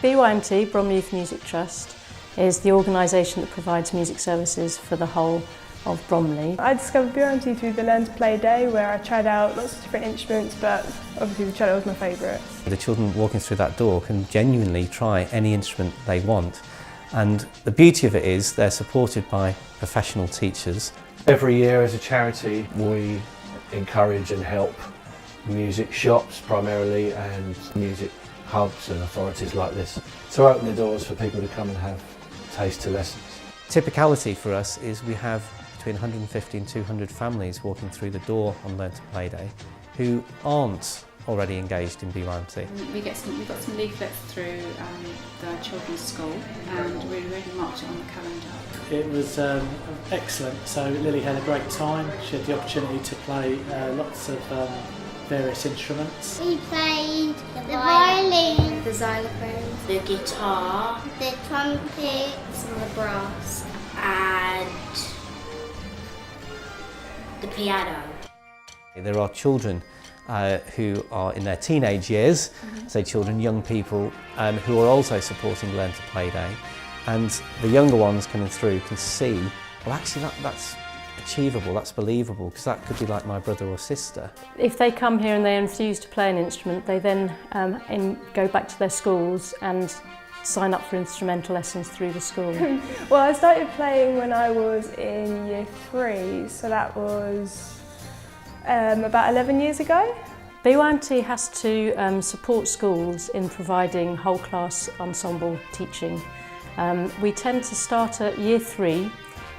BYMT, Bromley Youth Music Trust, is the organisation that provides music services for the whole of Bromley. I discovered BYMT through the Learn to Play Day, where I tried out lots of different instruments, but obviously the cello was my favourite. The children walking through that door can genuinely try any instrument they want, and the beauty of it is they're supported by professional teachers. Every year as a charity we encourage and help music shops primarily and music hubs and authorities like this to open the doors for people to come and have taster lessons. Typicality for us is we have between 150 and 200 families walking through the door on Learn to Play Day who aren't already engaged in BYMT. We got some leaflets through the children's school and we really marked it on the calendar. It was excellent, so Lily had a great time. She had the opportunity to play lots of various instruments. We played the violin, the xylophone, the guitar, the trumpets, and the brass, and the piano. There are children who are in their teenage years, say children, young people, who are also supporting Learn to Play Day. And the younger ones coming through can see, well actually that's achievable, that's believable, because that could be like my brother or sister. If they come here and they're enthused to play an instrument, they then go back to their schools and sign up for instrumental lessons through the school. Well, I started playing when I was in Year 3, so that was about 11 years ago. BYMT has to support schools in providing whole class ensemble teaching. We tend to start at Year 3,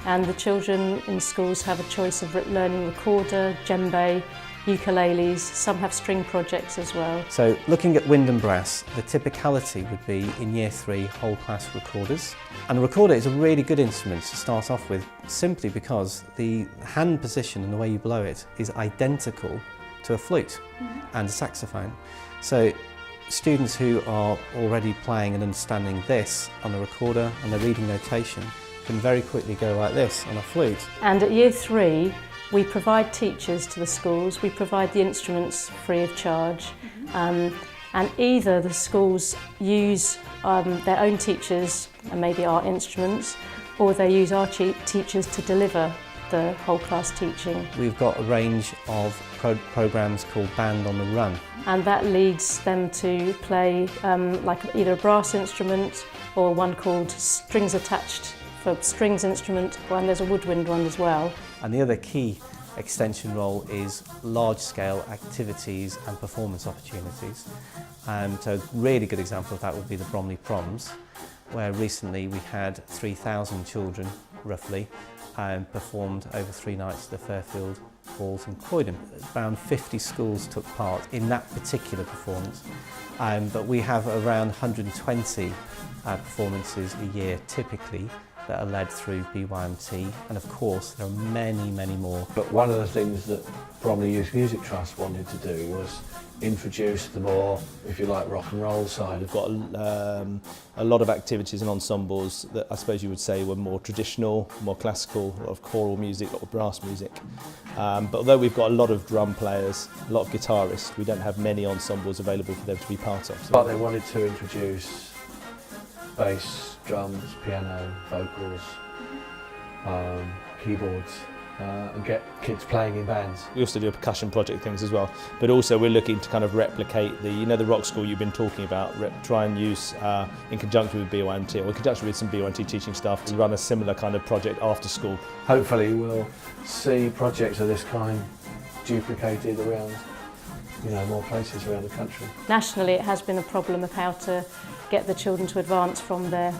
and the children in schools have a choice of learning recorder, djembe, ukuleles. Some have string projects as well. So looking at wind and brass, the typicality would be in Year 3 whole class recorders. And a recorder is a really good instrument to start off with, simply because the hand position and the way you blow it is identical to a flute and a saxophone. So students who are already playing and understanding this on a recorder and they're reading notation can very quickly go like this on a flute. And at Year 3, we provide teachers to the schools. We provide the instruments free of charge. And either the schools use their own teachers and maybe our instruments, or they use our teachers to deliver the whole class teaching. We've got a range of programmes called Band on the Run. And that leads them to play like either a brass instrument or one called Strings Attached for strings instrument, and there's a woodwind one as well. And the other key extension role is large-scale activities and performance opportunities. So a really good example of that would be the Bromley Proms, where recently we had 3,000 children, roughly, performed over 3 nights at the Fairfield Halls in Croydon. Around 50 schools took part in that particular performance, but we have around 120 performances a year typically that are led through BYMT, and of course there are many, many more. But one of the things that Bromley Youth Music Trust wanted to do was introduce the more, if you like, rock and roll side. We've got a lot of activities and ensembles that I suppose you would say were more traditional, more classical, a lot of choral music, a lot of brass music. But although we've got a lot of drum players, a lot of guitarists, we don't have many ensembles available for them to be part of. But they wanted to introduce bass, drums, piano, vocals, keyboards, and get kids playing in bands. We also do a percussion project things as well, but also we're looking to kind of replicate the rock school you've been talking about, try and use in conjunction with BYMT or in conjunction with some BYMT teaching staff to run a similar kind of project after school. Hopefully we'll see projects of this kind duplicated around more places around the country. Nationally, it has been a problem of how to get the children to advance from their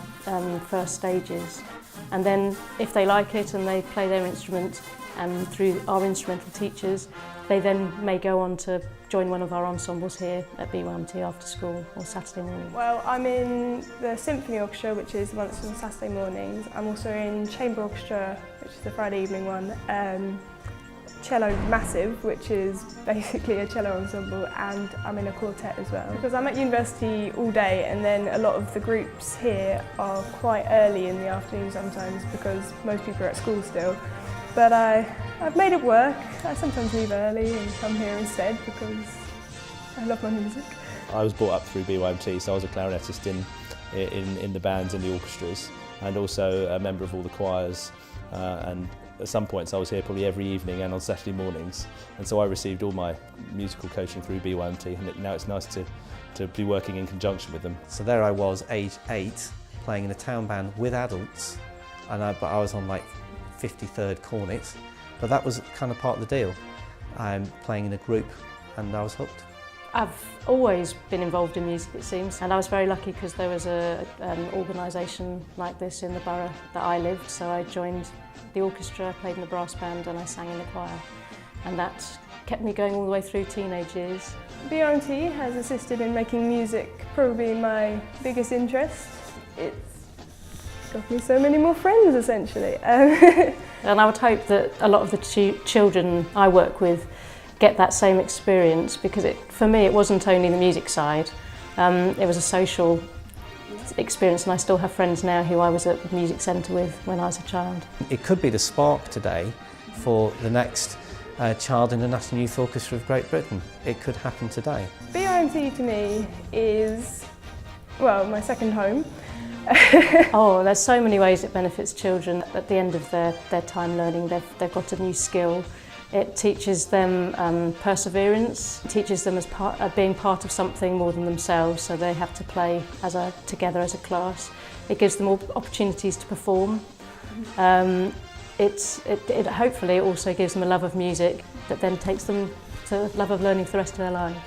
first stages. And then if they like it and they play their instrument and through our instrumental teachers, they then may go on to join one of our ensembles here at BYMT after school or Saturday morning. Well, I'm in the Symphony Orchestra, which is the one that's on Saturday mornings. I'm also in Chamber Orchestra, which is the Friday evening one. Cello Massive, which is basically a cello ensemble, and I'm in a quartet as well. Because I'm at university all day, and then a lot of the groups here are quite early in the afternoon sometimes because most people are at school still. But I've made it work. I sometimes leave early and come here instead because I love my music. I was brought up through BYMT, so I was a clarinetist in the bands and the orchestras, and also a member of all the choirs, and at some points I was here probably every evening and on Saturday mornings, and so I received all my musical coaching through BYMT, and now it's nice to be working in conjunction with them. So there I was, age 8, playing in a town band with adults, but I was on like 53rd cornet, but that was kind of part of the deal. I'm playing in a group and I was hooked. I've always been involved in music, it seems, and I was very lucky because there was an organisation like this in the borough that I lived, so I joined the orchestra, played in the brass band and I sang in the choir, and that kept me going all the way through teenage years. BYMT has assisted in making music probably my biggest interest. It's got me so many more friends, essentially. And I would hope that a lot of the children I work with get that same experience, because for me it wasn't only the music side, it was a social experience, and I still have friends now who I was at the music centre with when I was a child. It could be the spark today for the next child in the National Youth Orchestra of Great Britain. It could happen today. BYMT to me is, well, my second home. Oh, there's so many ways it benefits children. At the end of their time learning, they've got a new skill. It teaches them perseverance, teaches them being part of something more than themselves, so they have to play together as a class. It gives them opportunities to perform. Hopefully it also gives them a love of music that then takes them to a love of learning for the rest of their lives.